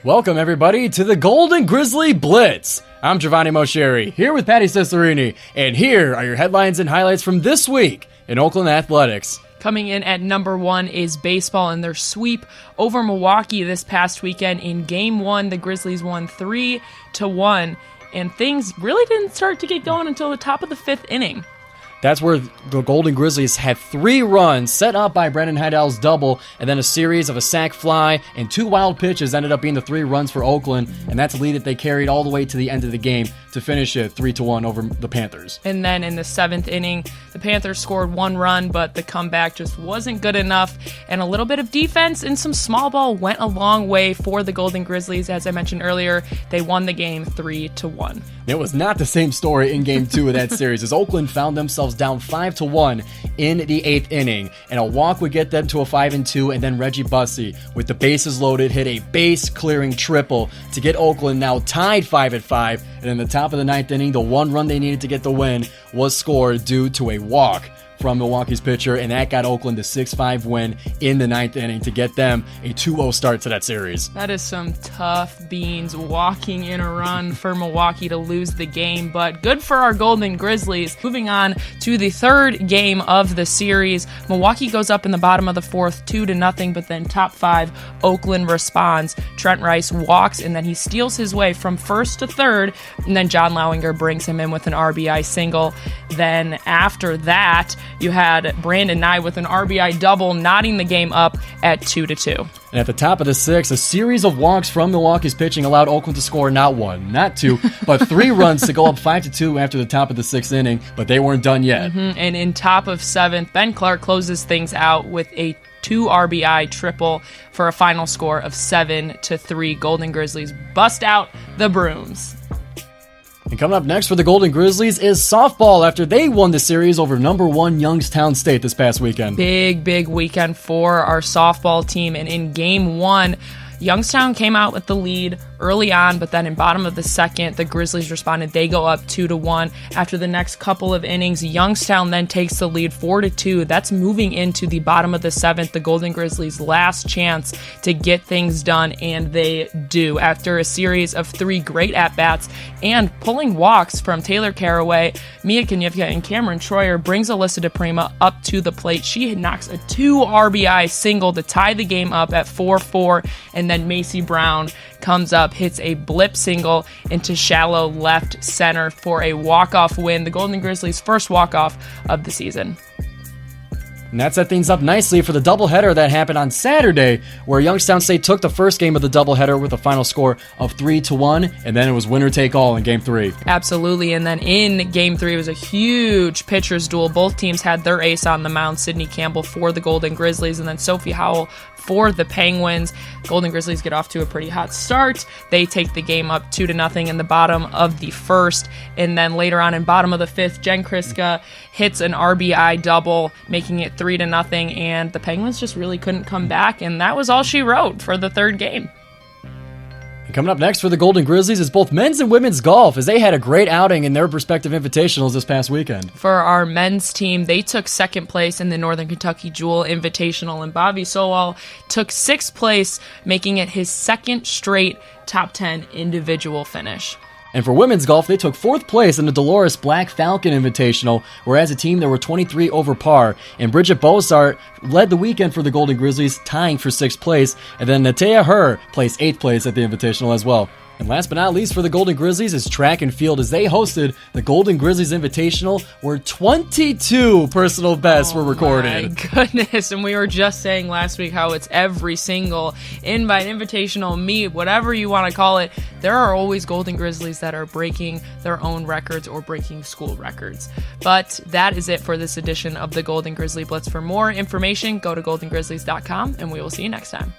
Welcome, everybody, to the Golden Grizzly Blitz. I'm Giovanni Moceri, here with Patti Cesarini, and here are your headlines and highlights from this week in Oakland athletics. Coming in at number one is baseball and their sweep over Milwaukee this past weekend. In Game 1, the Grizzlies won 3-1, and things really didn't start to get going until the top of the fifth inning. That's where the Golden Grizzlies had 3 runs set up by Brendan Heidel's double, and then a series of a sac fly and 2 wild pitches ended up being the 3 runs for Oakland, and that's a lead that they carried all the way to the end of the game to finish it 3-1 over the Panthers. And then in the 7th inning, the Panthers scored 1 run, but the comeback just wasn't good enough, and a little bit of defense and some small ball went a long way for the Golden Grizzlies. As I mentioned earlier, they won the game 3-1. It was not the same story in Game 2 of that series, as Oakland found themselves down 5-1 in the 8th inning, and a walk would get them to a 5-2, and then Reggie Bussey, with the bases loaded, hit a base-clearing triple to get Oakland now tied 5-5, and in the top of the 9th inning, the 1 run they needed to get the win was scored due to a walk from Milwaukee's pitcher, and that got Oakland a 6-5 win in the 9th inning to get them a 2-0 start to that series. That is some tough beans walking in a run for Milwaukee to lose the game, but good for our Golden Grizzlies. Moving on to the third game of the series, Milwaukee goes up in the bottom of the 4th 2-0, but then top 5, Oakland responds. Trent Rice walks, and then he steals his way from first to third, and then John Lowinger brings him in with an RBI single. Then after that, you had Brandon Nye with an RBI double, knotting the game up at 2-2. And at the top of the 6th, a series of walks from Milwaukee's pitching allowed Oakland to score not 1, not 2, but 3 runs to go up 5-2 after the top of the 6th inning, but they weren't done yet. And in top of 7th, Ben Clark closes things out with a 2 RBI triple for a final score of 7-3. Golden Grizzlies bust out the brooms. And coming up next for the Golden Grizzlies is softball after they won the series over number 1 Youngstown State this past weekend. Big weekend for our softball team. And in Game 1, Youngstown came out with the lead early on, but then in bottom of the 2nd, the Grizzlies responded. They go up 2-1. After the next couple of innings, Youngstown then takes the lead 4-2. That's moving into the bottom of the 7th, the Golden Grizzlies' last chance to get things done, and they do. After a series of 3 great at-bats and pulling walks from Taylor Caraway, Mia Kanyevka and Cameron Troyer brings Alyssa DePrima up to the plate. She knocks a 2 RBI single to tie the game up at 4-4, and then Macy Brown comes up, hits a blip single into shallow left center for a walk-off win, the Golden Grizzlies' first walk-off of the season. And that set things up nicely for the doubleheader that happened on Saturday, where Youngstown State took the first game of the doubleheader with a final score of 3-1, and then it was winner-take-all in Game 3. Absolutely, and then in Game 3, it was a huge pitcher's duel. Both teams had their ace on the mound, Sydney Campbell for the Golden Grizzlies, and then Sophie Howell for the Penguins. Golden Grizzlies get off to a pretty hot start. They take the game up 2-0 in the bottom of the 1st, and then later on in bottom of the 5th, Jen Kriska hits an RBI double, making it 3-0, and the Penguins just really couldn't come back, and that was all she wrote for the 3rd game. And coming up next for the Golden Grizzlies is both men's and women's golf, as they had a great outing in their respective invitationals this past weekend. For our men's team, they took 2nd place in the Northern Kentucky Jewel Invitational, and Bobby Sowell took 6th place, making it his 2nd straight top 10 individual finish. And for women's golf, they took 4th place in the Dolores Black Falcon Invitational, where as a team there were 23 over par, and Bridget Bozart led the weekend for the Golden Grizzlies, tying for 6th place, and then Natea Herr placed 8th place at the Invitational as well. And last but not least for the Golden Grizzlies is track and field, as they hosted the Golden Grizzlies Invitational, where 22 personal bests were recorded. My goodness, and we were just saying last week how it's every single invite, invitational, meet, whatever you want to call it. There are always Golden Grizzlies that are breaking their own records or breaking school records. But that is it for this edition of the Golden Grizzly Blitz. For more information, go to goldengrizzlies.com, and we will see you next time.